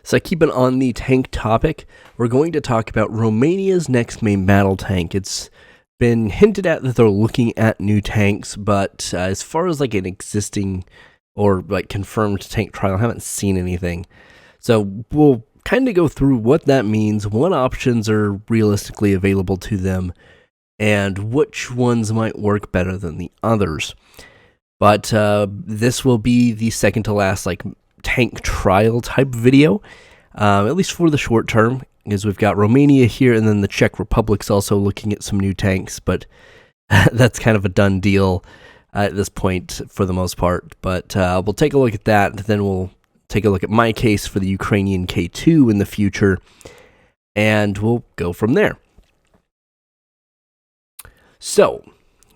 So keeping on the tank topic, we're going to talk about Romania's next main battle tank. It's been hinted at that they're looking at new tanks, but as far as like an existing or like confirmed tank trial, I haven't seen anything. So we'll kind of go through what that means, what options are realistically available to them, and which ones might work better than the others. But this will be the second to last like tank trial type video, at least for the short term, because we've got Romania here, and then the Czech Republic's also looking at some new tanks, but that's kind of a done deal at this point for the most part. But we'll take a look at that, then we'll take a look at my case for the Ukrainian K2 in the future, and we'll go from there. So,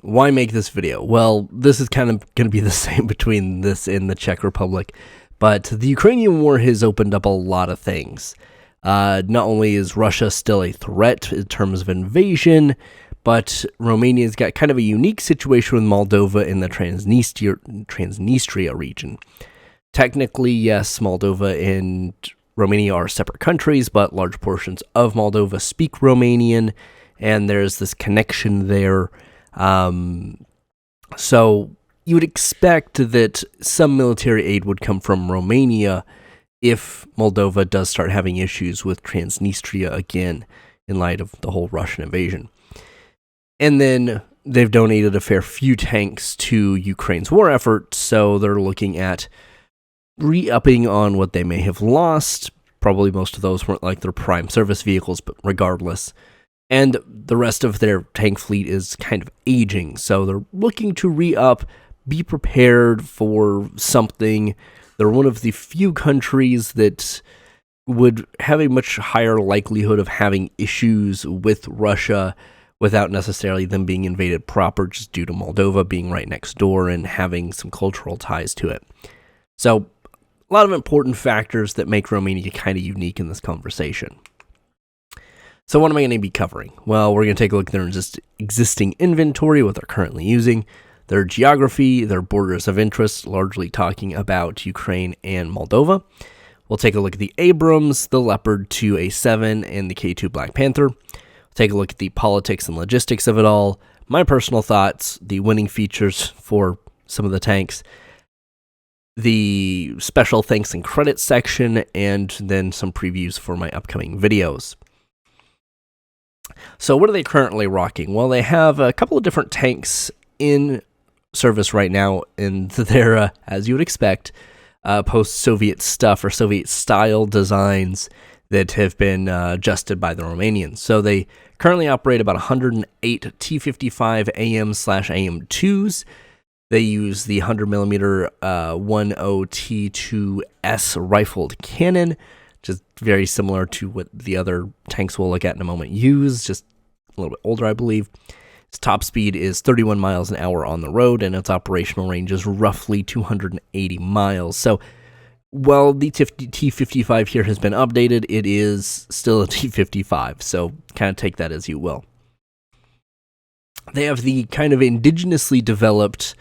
why make this video? Well, this is kind of going to be the same between this and the Czech Republic, but the Ukrainian war has opened up a lot of things. Not only is Russia still a threat in terms of invasion, but Romania's got kind of a unique situation with Moldova in the Transnistria region. Technically, yes, Moldova and Romania are separate countries, but large portions of Moldova speak Romanian, and there's this connection there. So you would expect that some military aid would come from Romania if Moldova does start having issues with Transnistria again in light of the whole Russian invasion. And then they've donated a fair few tanks to Ukraine's war effort, so they're looking at re-upping on what they may have lost. Probably most of those weren't like their prime service vehicles, but regardless. And the rest of their tank fleet is kind of aging, so they're looking to re-up, be prepared for something. They're one of the few countries that would have a much higher likelihood of having issues with Russia without necessarily them being invaded proper, just due to Moldova being right next door and having some cultural ties to it. So, a lot of important factors that make Romania kind of unique in this conversation. So what am I going to be covering? Well, we're going to take a look at their existing inventory, what they're currently using, their geography, their borders of interest, largely talking about Ukraine and Moldova. We'll take a look at the Abrams, the Leopard 2A7, and the K2 Black Panther. We'll take a look at the politics and logistics of it all, my personal thoughts, the winning features for some of the tanks, the special thanks and credits section, and then some previews for my upcoming videos. So what are they currently rocking? Well, they have a couple of different tanks in service right now, and they're, as you would expect, post-Soviet stuff or Soviet-style designs that have been adjusted by the Romanians. So they currently operate about 108 T-55 AM/AM2s. They use the 100mm 10T2S rifled cannon, which is very similar to what the other tanks we'll look at in a moment use, just a little bit older, I believe. Its top speed is 31 miles an hour on the road, and its operational range is roughly 280 miles. So while the T-55 here has been updated, it is still a T-55, so kind of take that as you will. They have the kind of indigenously developed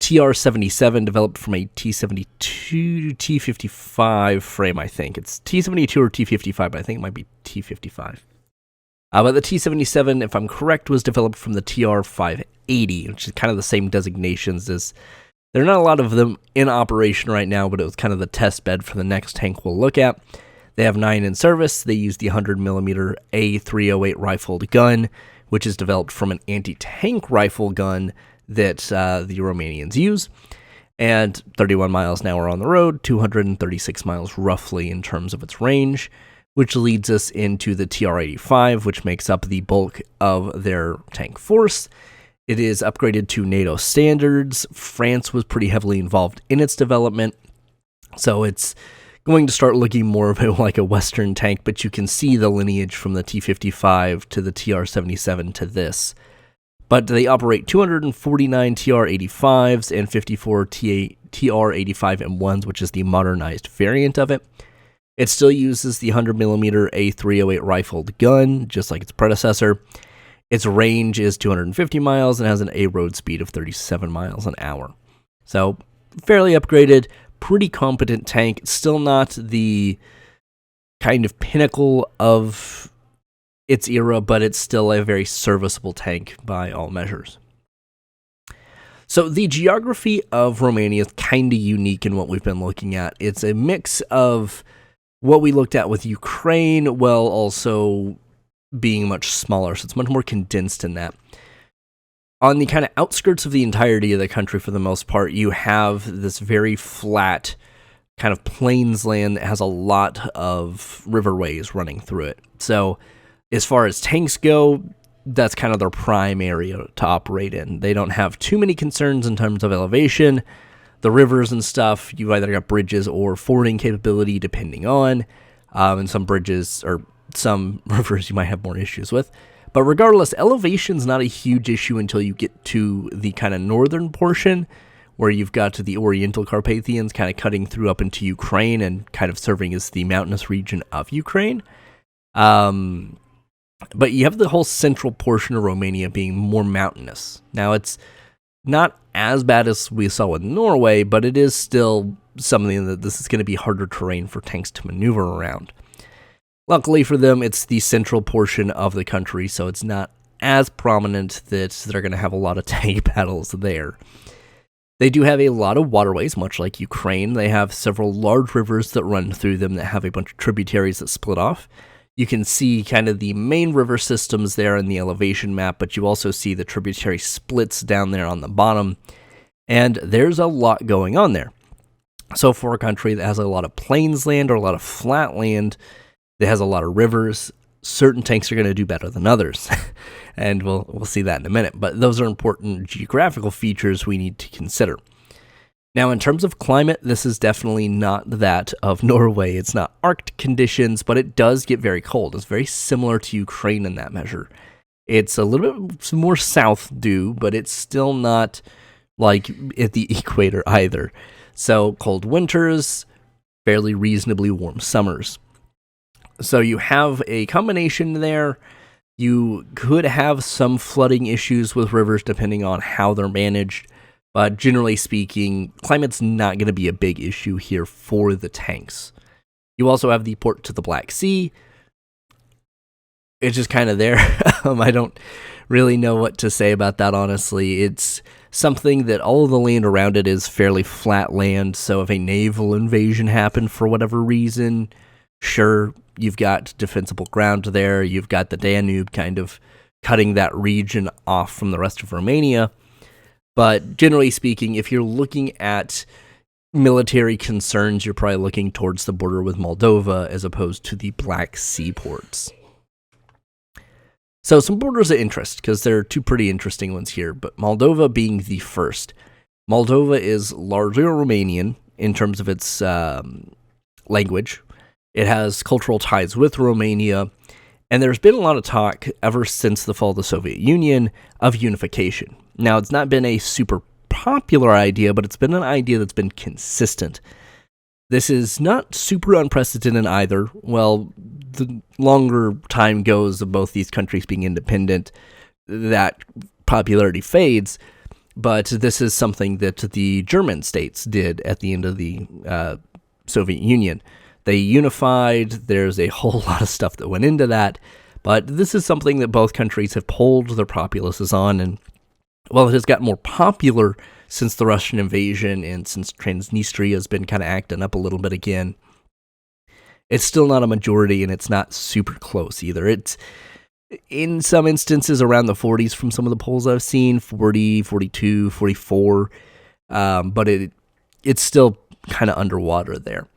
TR-77, developed from a T-72 to T-55 frame, I think. It's T-72 or T-55, but I think it might be T-55. But the T-77, if I'm correct, was developed from the TR-580, which is kind of the same designations as... There are not a lot of them in operation right now, but it was kind of the test bed for the next tank we'll look at. They have 9 in service. They use the 100mm A308 rifled gun, which is developed from an anti-tank rifle gun that the Romanians use, and 31 miles an hour on the road, 236 miles roughly in terms of its range, which leads us into the TR-85, which makes up the bulk of their tank force. It is upgraded to NATO standards. France was pretty heavily involved in its development, so it's going to start looking more of like a Western tank, but you can see the lineage from the T-55 to the TR-77 to this. But they operate 249 TR-85s and 54 TR-85M1s, which is the modernized variant of it. It still uses the 100mm A308 rifled gun, just like its predecessor. Its range is 250 miles and has an A-road speed of 37 miles an hour. So, fairly upgraded, pretty competent tank. Still not the kind of pinnacle of its era, but it's still a very serviceable tank by all measures. So the geography of Romania is kind of unique in what we've been looking at. It's a mix of what we looked at with Ukraine, while also being much smaller, so it's much more condensed in that. On the kind of outskirts of the entirety of the country, for the most part, you have this very flat kind of plains land that has a lot of riverways running through it. So as far as tanks go, that's kind of their prime area to operate in. They don't have too many concerns in terms of elevation. The rivers and stuff, you've either got bridges or fording capability, depending on. And some bridges or some rivers you might have more issues with. But regardless, elevation's not a huge issue until you get to the kind of northern portion, where you've got the Oriental Carpathians kind of cutting through up into Ukraine and kind of serving as the mountainous region of Ukraine. But you have the whole central portion of Romania being more mountainous. Now, it's not as bad as we saw with Norway, but it is still something that this is going to be harder terrain for tanks to maneuver around. Luckily for them, it's the central portion of the country, so it's not as prominent that they're going to have a lot of tank battles there. They do have a lot of waterways, much like Ukraine. They have several large rivers that run through them that have a bunch of tributaries that split off. You can see kind of the main river systems there in the elevation map, but you also see the tributary splits down there on the bottom, and there's a lot going on there. So for a country that has a lot of plains land or a lot of flat land that has a lot of rivers, certain tanks are going to do better than others, and we'll see that in a minute. But those are important geographical features we need to consider. Now, in terms of climate, this is definitely not that of Norway. It's not Arctic conditions, but it does get very cold. It's very similar to Ukraine in that measure. It's a little bit more south due, but it's still not like at the equator either. So cold winters, fairly reasonably warm summers. So you have a combination there. You could have some flooding issues with rivers depending on how they're managed. But generally speaking, climate's not going to be a big issue here for the tanks. You also have the port to the Black Sea. It's just kind of there. I don't really know what to say about that, honestly. It's something that all of the land around it is fairly flat land, so if a naval invasion happened for whatever reason, sure, you've got defensible ground there. You've got the Danube kind of cutting that region off from the rest of Romania. But generally speaking, if you're looking at military concerns, you're probably looking towards the border with Moldova as opposed to the Black Sea ports. So some borders of interest, because there are two pretty interesting ones here, but Moldova being the first. Moldova is largely Romanian in terms of its language. It has cultural ties with Romania, and there's been a lot of talk ever since the fall of the Soviet Union of unification. Now, it's not been a super popular idea, but it's been an idea that's been consistent. This is not super unprecedented either. Well, the longer time goes of both these countries being independent, that popularity fades, but this is something that the German states did at the end of the Soviet Union. They unified. There's a whole lot of stuff that went into that, but this is something that both countries have polled their populaces on, and while it has gotten more popular since the Russian invasion and since Transnistria has been kind of acting up a little bit again, it's still not a majority, and it's not super close either. It's, in some instances, around the 40s from some of the polls I've seen, 40, 42, 44, but it's still kind of underwater there.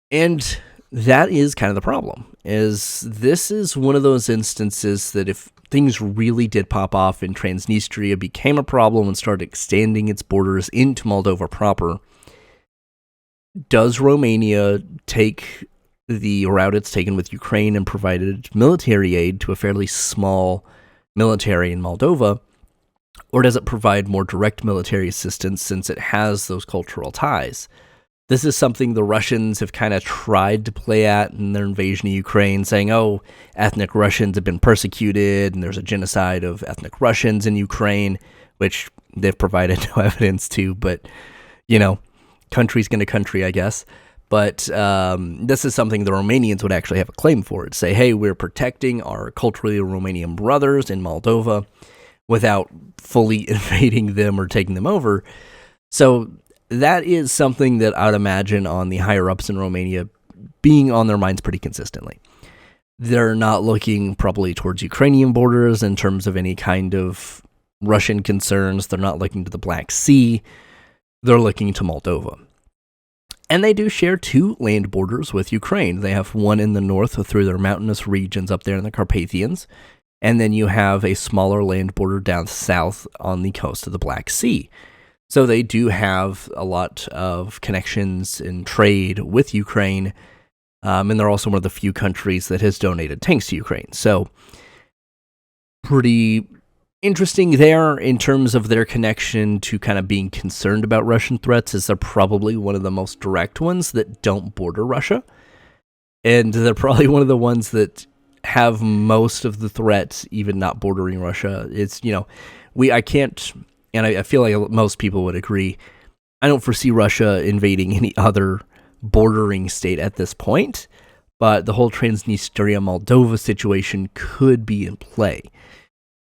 And that is kind of the problem, is this is one of those instances that if things really did pop off and Transnistria became a problem and started extending its borders into Moldova proper, does Romania take the route it's taken with Ukraine and provided military aid to a fairly small military in Moldova, or does it provide more direct military assistance since it has those cultural ties? This is something the Russians have kind of tried to play at in their invasion of Ukraine, saying, oh, ethnic Russians have been persecuted, and there's a genocide of ethnic Russians in Ukraine, which they've provided no evidence to, but, you know, country's going to country, I guess. But this is something the Romanians would actually have a claim for. It'd say, hey, we're protecting our culturally Romanian brothers in Moldova without fully invading them or taking them over. So that is something that I would imagine on the higher-ups in Romania being on their minds pretty consistently. They're not looking probably towards Ukrainian borders in terms of any kind of Russian concerns. They're not looking to the Black Sea. They're looking to Moldova. And they do share 2 land borders with Ukraine. They have one in the north through their mountainous regions up there in the Carpathians, and then you have a smaller land border down south on the coast of the Black Sea. So they do have a lot of connections and trade with Ukraine, and they're also one of the few countries that has donated tanks to Ukraine. So pretty interesting there in terms of their connection to kind of being concerned about Russian threats, is they're probably one of the most direct ones that don't border Russia. And they're probably one of the ones that have most of the threats even not bordering Russia. It's, I can't, and I feel like most people would agree, I don't foresee Russia invading any other bordering state at this point, but the whole Transnistria Moldova situation could be in play.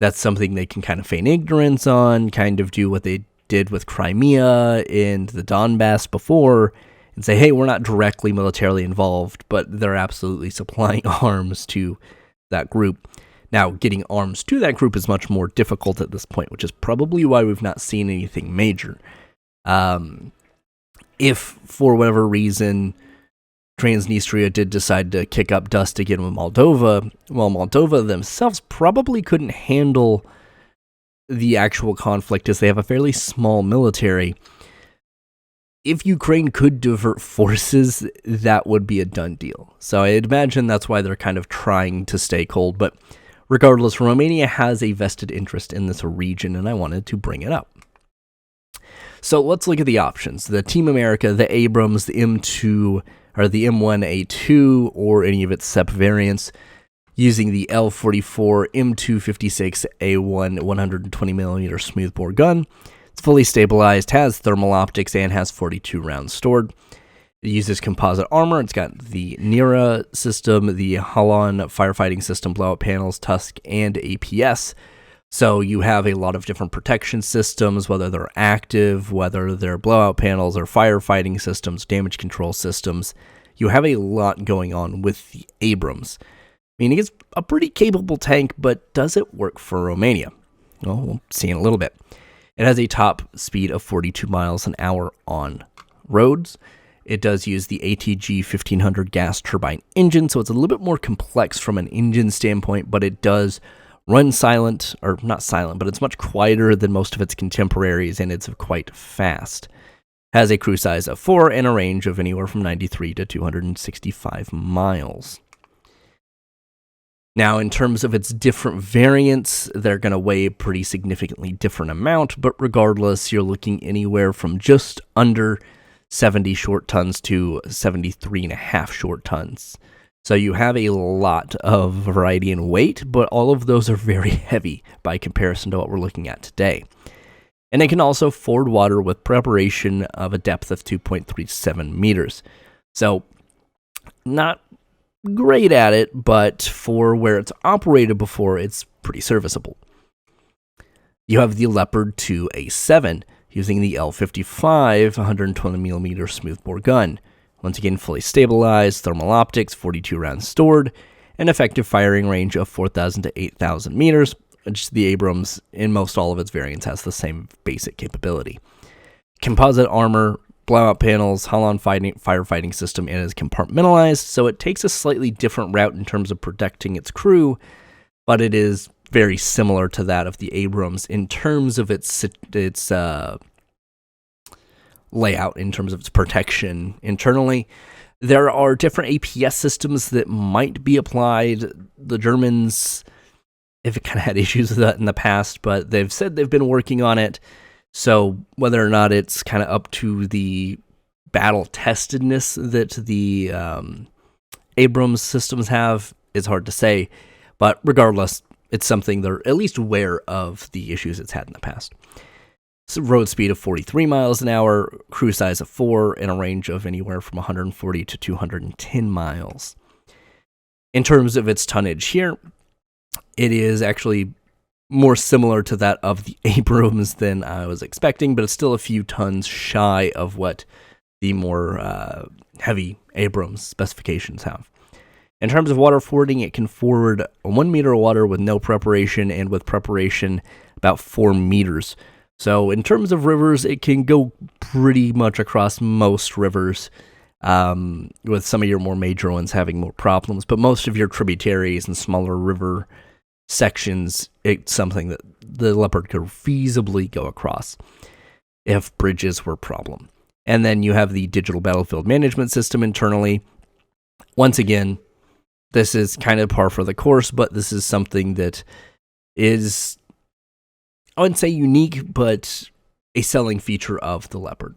That's something they can kind of feign ignorance on, kind of do what they did with Crimea and the Donbass before, and say, hey, we're not directly militarily involved, but they're absolutely supplying arms to that group. Now, getting arms to that group is much more difficult at this point, which is probably why we've not seen anything major. If, for whatever reason, Transnistria did decide to kick up dust again with Moldova, well, Moldova themselves probably couldn't handle the actual conflict as they have a fairly small military. If Ukraine could divert forces, that would be a done deal. So I'd imagine that's why they're kind of trying to stay cold. But regardless, Romania has a vested interest in this region, and I wanted to bring it up. So let's look at the options. The Team America, the Abrams, the M2, or the M1A2, or any of its SEP variants, using the L44 M256A1 120mm smoothbore gun. It's fully stabilized, has thermal optics, and has 42 rounds stored. It uses composite armor. It's got the NERA system, the Halon firefighting system, blowout panels, Tusk, and APS. So you have a lot of different protection systems, whether they're active, whether they're blowout panels or firefighting systems, damage control systems. You have a lot going on with the Abrams. Meaning it's a pretty capable tank, but does it work for Romania? Well, we'll see in a little bit. It has a top speed of 42 miles an hour on roads. It does use the ATG 1500 gas turbine engine, so it's a little bit more complex from an engine standpoint, but it does run silent, or not silent, but it's much quieter than most of its contemporaries, and it's quite fast. Has a crew size of 4 and a range of anywhere from 93 to 265 miles. Now, in terms of its different variants, they're going to weigh a pretty significantly different amount, but regardless, you're looking anywhere from just under 70 short tons to 73.5 short tons. So you have a lot of variety in weight, but all of those are very heavy by comparison to what we're looking at today. And it can also ford water with preparation of a depth of 2.37 meters. So not great at it, but for where it's operated before, it's pretty serviceable. You have the Leopard 2A7 using the L55 120mm smoothbore gun. Once again, fully stabilized, thermal optics, 42 rounds stored, an effective firing range of 4,000 to 8,000 meters, which the Abrams, in most all of its variants, has the same basic capability. Composite armor, blowout panels, Halon firefighting system, and is compartmentalized, so it takes a slightly different route in terms of protecting its crew, but it is very similar to that of the Abrams in terms of its layout, in terms of its protection internally. There are different APS systems that might be applied. The Germans have kind of had issues with that in the past, but they've said they've been working on it. So whether or not it's kind of up to the battle-testedness that the Abrams systems have is hard to say. But regardless, it's something they're at least aware of the issues it's had in the past. road speed of 43 miles an hour, cruise size of 4, and a range of anywhere from 140 to 210 miles. In terms of its tonnage here, it is actually more similar to that of the Abrams than I was expecting, but it's still a few tons shy of what the more heavy Abrams specifications have. In terms of water fording, it can forward 1 meter of water with no preparation, and with preparation, about 4 meters. So in terms of rivers, it can go pretty much across most rivers, with some of your more major ones having more problems. But most of your tributaries and smaller river sections, it's something that the Leopard could feasibly go across if bridges were a problem. And then you have the digital battlefield management system internally. Once again, this is kind of par for the course, but this is something that is, I wouldn't say unique, but a selling feature of the Leopard.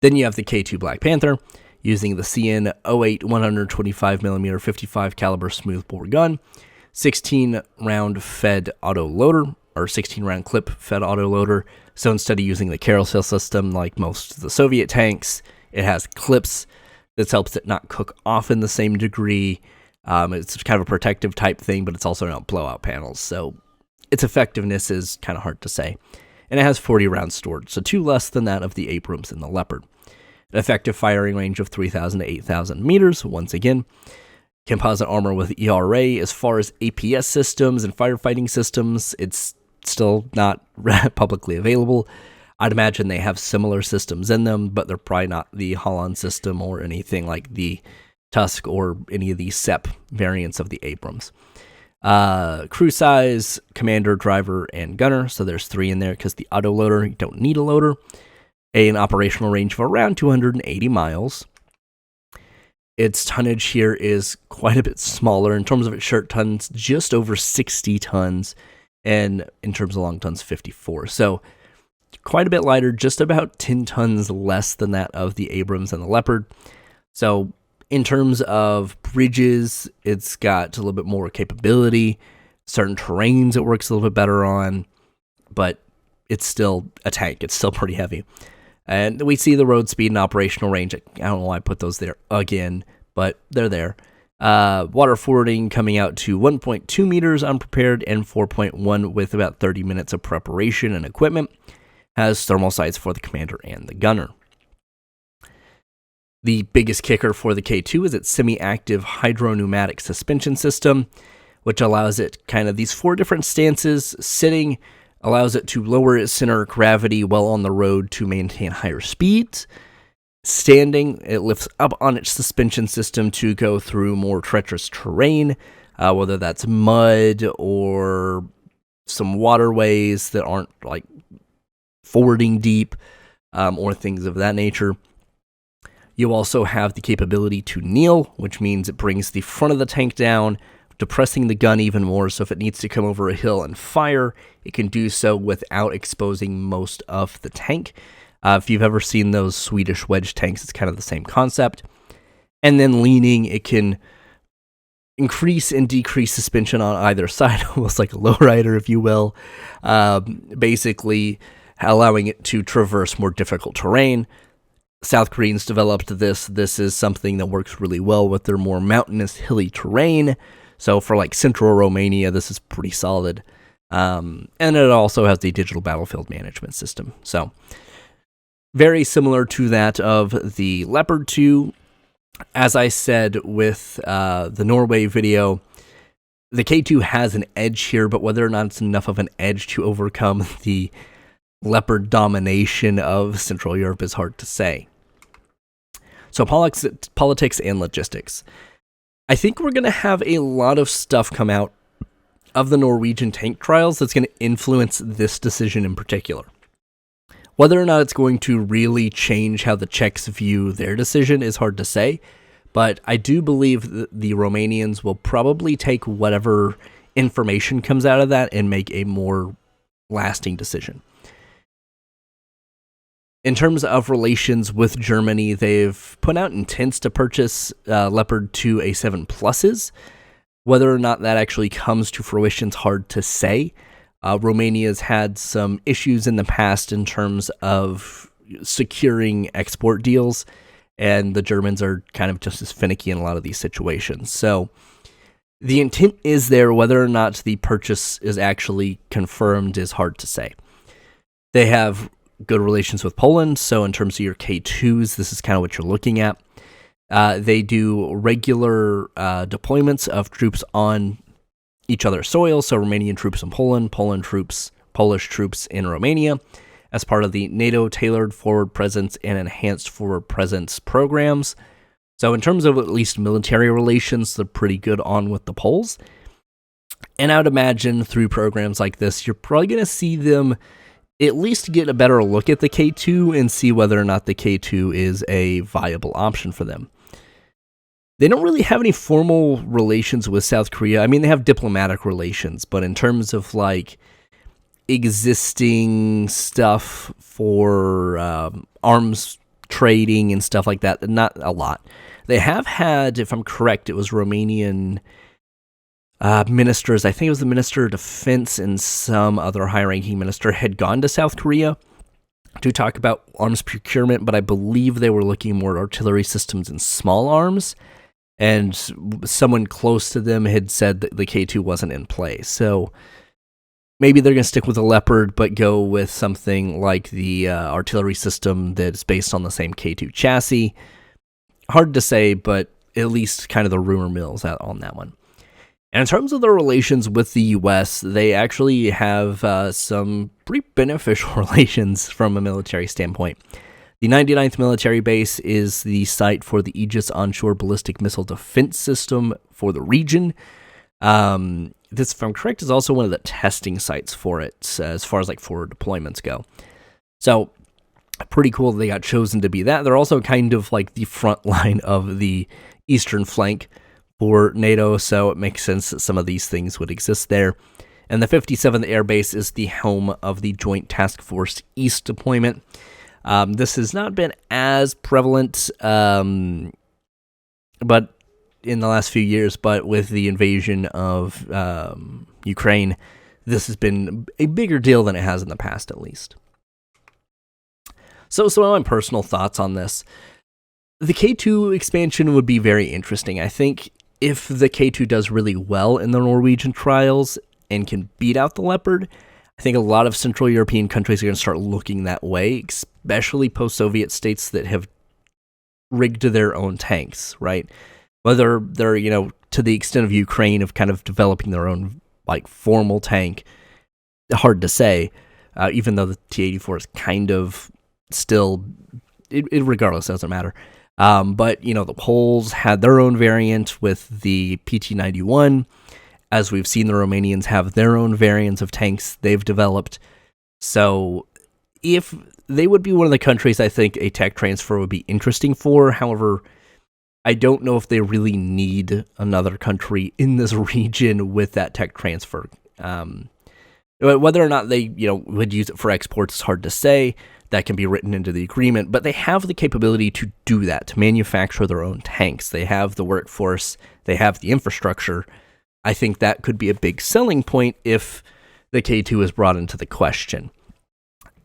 Then you have the K2 Black Panther, using the CN 08 125mm 55 caliber smoothbore gun, 16-round fed auto loader, or 16-round clip fed auto loader. So instead of using the carousel system like most of the Soviet tanks, it has clips. This helps it not cook off in the same degree. It's kind of a protective type thing, but it's also not blowout panels. So its effectiveness is kind of hard to say. And it has 40 rounds stored, so 2 less than that of the Abrams and the Leopard. An effective firing range of 3,000 to 8,000 meters, once again. Composite armor with ERA. As far as APS systems and firefighting systems, it's still not publicly available. I'd imagine they have similar systems in them, but they're probably not the Holland system or anything like the Tusk or any of the SEP variants of the Abrams. Crew size, commander, driver, and gunner. So there's 3 in there because the auto loader, you don't need a loader. An operational range of around 280 miles. Its tonnage here is quite a bit smaller. In terms of its short tons, just over 60 tons. And in terms of long tons, 54. So quite a bit lighter, just about 10 tons less than that of the Abrams and the Leopard. So in terms of bridges, it's got a little bit more capability. Certain terrains it works a little bit better on, but it's still a tank. It's still pretty heavy. And we see the road speed and operational range. I don't know why I put those there again, but they're there. Water fording coming out to 1.2 meters unprepared and 4.1 with about 30 minutes of preparation and equipment. Has thermal sights for the commander and the gunner. The biggest kicker for the K2 is its semi-active hydro-pneumatic suspension system, which allows it kind of these 4 different stances. Sitting allows it to lower its center of gravity while on the road to maintain higher speeds. Standing, it lifts up on its suspension system to go through more treacherous terrain, whether that's mud or some waterways that aren't like fording deep, or things of that nature. You also have the capability to kneel, which means it brings the front of the tank down, depressing the gun even more, so if it needs to come over a hill and fire, it can do so without exposing most of the tank. If you've ever seen those Swedish wedge tanks, it's kind of the same concept. And then leaning, it can increase and decrease suspension on either side, almost like a lowrider, if you will, basically allowing it to traverse more difficult terrain. South Koreans developed this. This is something that works really well with their more mountainous, hilly terrain. So for like central Romania, this is pretty solid. And it also has the digital battlefield management system. So very similar to that of the Leopard 2. As I said with the Norway video, the K2 has an edge here, but whether or not it's enough of an edge to overcome the Leopard domination of Central Europe is hard to say. So politics and logistics. I think we're going to have a lot of stuff come out of the Norwegian tank trials that's going to influence this decision in particular. Whether or not it's going to really change how the Czechs view their decision is hard to say, but I do believe that the Romanians will probably take whatever information comes out of that and make a more lasting decision. In terms of relations with Germany, they've put out intents to purchase Leopard 2 A7 Pluses. Whether or not that actually comes to fruition is hard to say. Romania's had some issues in the past in terms of securing export deals, and the Germans are kind of just as finicky in a lot of these situations. So the intent is there. Whether or not the purchase is actually confirmed is hard to say. They have good relations with Poland, so in terms of your K2s, this is kind of what you're looking at. They do regular deployments of troops on each other's soil, so Romanian troops in Poland, Polish troops in Romania, as part of the NATO Tailored Forward Presence and Enhanced Forward Presence programs. So in terms of at least military relations, they're pretty good on with the Poles. And I would imagine through programs like this, you're probably going to see them at least get a better look at the K2 and see whether or not the K2 is a viable option for them. They don't really have any formal relations with South Korea. I mean, they have diplomatic relations, but in terms of like existing stuff for arms trading and stuff like that, not a lot. They have had, if I'm correct, it was Romanian ministers, I think it was the Minister of Defense and some other high-ranking minister, had gone to South Korea to talk about arms procurement, but I believe they were looking more at artillery systems and small arms, and someone close to them had said that the K2 wasn't in play. So maybe they're going to stick with the Leopard, but go with something like the artillery system that's based on the same K2 chassis. Hard to say, but at least kind of the rumor mill's out on that one. And in terms of their relations with the U.S., they actually have some pretty beneficial relations from a military standpoint. The 99th Military Base is the site for the Aegis Onshore Ballistic Missile Defense System for the region. This, if I'm correct, is also one of the testing sites for it, as far as like forward deployments go. So, pretty cool that they got chosen to be that. They're also kind of like the front line of the eastern flank for NATO, so it makes sense that some of these things would exist there. And the 57th Air Base is the home of the Joint Task Force East deployment. This has not been as prevalent, but in the last few years, but with the invasion of Ukraine, this has been a bigger deal than it has in the past, at least. So some of my personal thoughts on this. The K2 expansion would be very interesting. I think if the K2 does really well in the Norwegian trials and can beat out the Leopard, I think a lot of Central European countries are going to start looking that way, especially post-Soviet states that have rigged their own tanks, right? Whether they're, to the extent of Ukraine of kind of developing their own, like, formal tank, hard to say, even though the T-84 is kind of still, it regardless, doesn't matter. But, the Poles had their own variant with the PT-91. As we've seen, the Romanians have their own variants of tanks they've developed. So if they would be one of the countries I think a tech transfer would be interesting for. However, I don't know if they really need another country in this region with that tech transfer. Whether or not they, would use it for exports is hard to say. That can be written into the agreement, but they have the capability to do that, to manufacture their own tanks. They have the workforce, they have the infrastructure. I think that could be a big selling point if the K2 is brought into the question.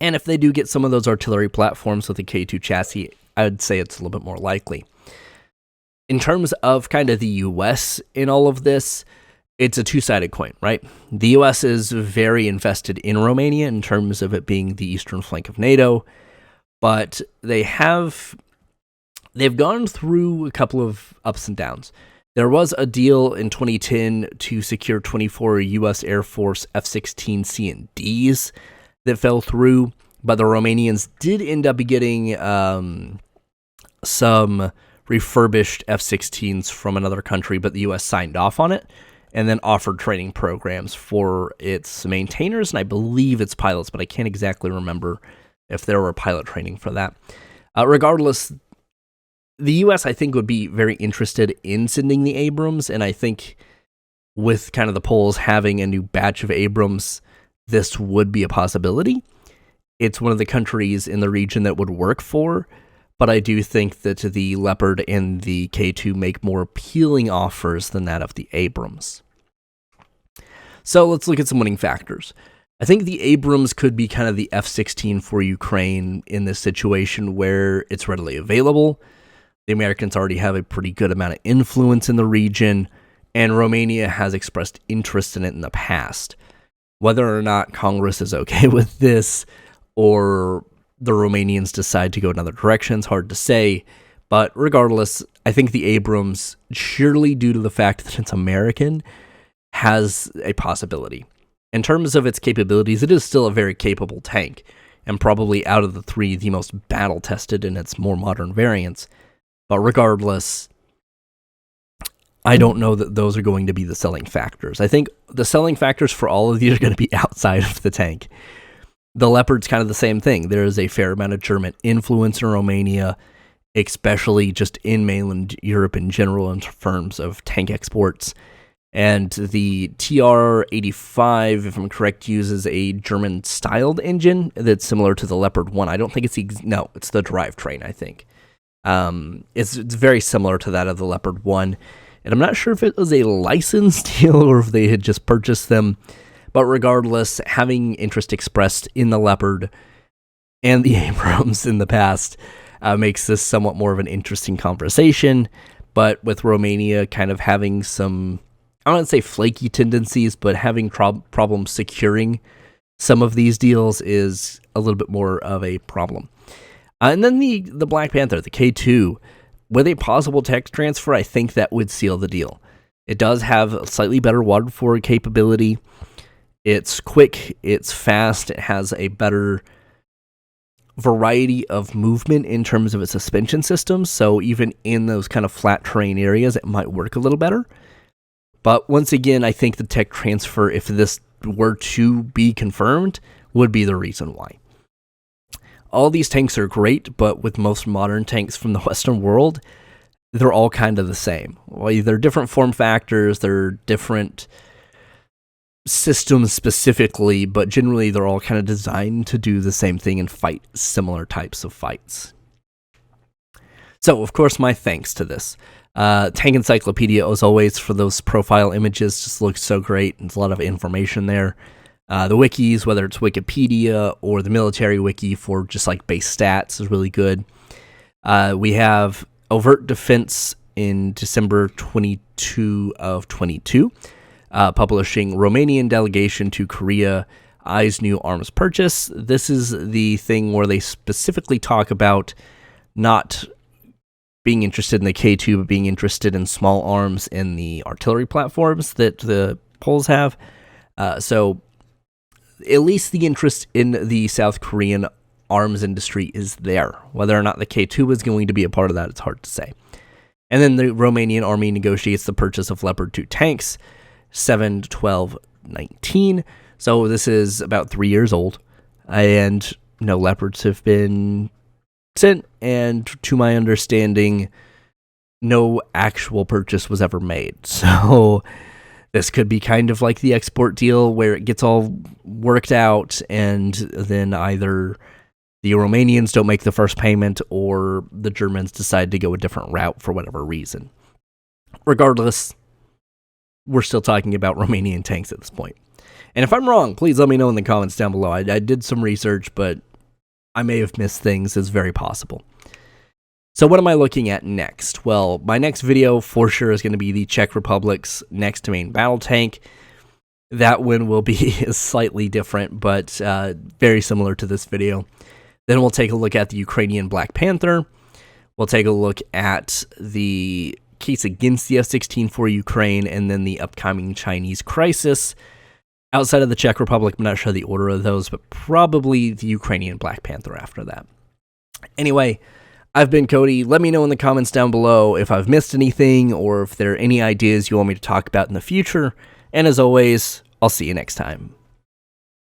And if they do get some of those artillery platforms with the K2 chassis, I would say it's a little bit more likely. In terms of kind of the U.S. in all of this, it's a two-sided coin, right? The U.S. is very invested in Romania in terms of it being the eastern flank of NATO, but they've gone through a couple of ups and downs. There was a deal in 2010 to secure 24 U.S. Air Force F-16C and Ds that fell through, but the Romanians did end up getting some refurbished F-16s from another country, but the U.S. signed off on it and then offered training programs for its maintainers and I believe its pilots, but I can't exactly remember if there were pilot training for that. Regardless, the U.S., I think, would be very interested in sending the Abrams, and I think with kind of the Poles having a new batch of Abrams, this would be a possibility. It's one of the countries in the region that would work for, but I do think that the Leopard and the K2 make more appealing offers than that of the Abrams. So let's look at some winning factors. I think the Abrams could be kind of the F-16 for Ukraine in this situation where it's readily available. The Americans already have a pretty good amount of influence in the region, and Romania has expressed interest in it in the past. Whether or not Congress is okay with this, or the Romanians decide to go another direction, it's hard to say. But regardless, I think the Abrams, surely due to the fact that it's American, has a possibility. In terms of its capabilities, it is still a very capable tank, and probably out of the three, the most battle-tested in its more modern variants. But regardless, I don't know that those are going to be the selling factors. I think the selling factors for all of these are going to be outside of the tank. The Leopard's kind of the same thing. There is a fair amount of German influence in Romania, especially just in mainland Europe in general in terms of tank exports. And the TR-85, if I'm correct, uses a German-styled engine that's similar to the Leopard 1. I don't think it's it's the drivetrain, I think. It's very similar to that of the Leopard 1. And I'm not sure if it was a licensed deal or if they had just purchased them. But regardless, having interest expressed in the Leopard and the Abrams in the past makes this somewhat more of an interesting conversation. But with Romania kind of having some, I don't want to say flaky tendencies, but having problems securing some of these deals is a little bit more of a problem. And then the Black Panther, the K2, with a possible tech transfer, I think that would seal the deal. It does have a slightly better water forward capability. It's quick, it's fast, it has a better variety of movement in terms of its suspension system, so even in those kind of flat terrain areas, it might work a little better. But once again, I think the tech transfer, if this were to be confirmed, would be the reason why. All these tanks are great, but with most modern tanks from the Western world, they're all kind of the same. Well, they're different form factors, they're different systems specifically, but generally they're all kind of designed to do the same thing and fight similar types of fights. So, of course, my thanks to this. Tank Encyclopedia, as always, for those profile images, just looks so great. There's a lot of information there. The wikis, whether it's Wikipedia or the military wiki for just like base stats, is really good. We have Overt Defense in December 22 of 22, publishing Romanian delegation to Korea, eyes new arms purchase. This is the thing where they specifically talk about not being interested in the K2, but being interested in small arms in the artillery platforms that the Poles have. So at least the interest in the South Korean arms industry is there. Whether or not the K2 is going to be a part of that, it's hard to say. And then the Romanian army negotiates the purchase of Leopard 2 tanks, 7/12/19. So this is about 3 years old, and no Leopards have been sent, and to my understanding, no actual purchase was ever made. So this could be kind of like the export deal where it gets all worked out and then either the Romanians don't make the first payment or the Germans decide to go a different route for whatever reason. Regardless, we're still talking about Romanian tanks at this point. And if I'm wrong, please let me know in the comments down below. I did some research, but I may have missed things. It's very possible. So what am I looking at next? Well, my next video for sure is going to be the Czech Republic's next main battle tank. That one will be slightly different, but very similar to this video. Then we'll take a look at the Ukrainian Black Panther. We'll take a look at the case against the F-16 for Ukraine, and then the upcoming Chinese crisis. Outside of the Czech Republic, I'm not sure the order of those, but probably the Ukrainian Black Panther after that. Anyway, I've been Cody. Let me know in the comments down below if I've missed anything or if there are any ideas you want me to talk about in the future. And as always, I'll see you next time.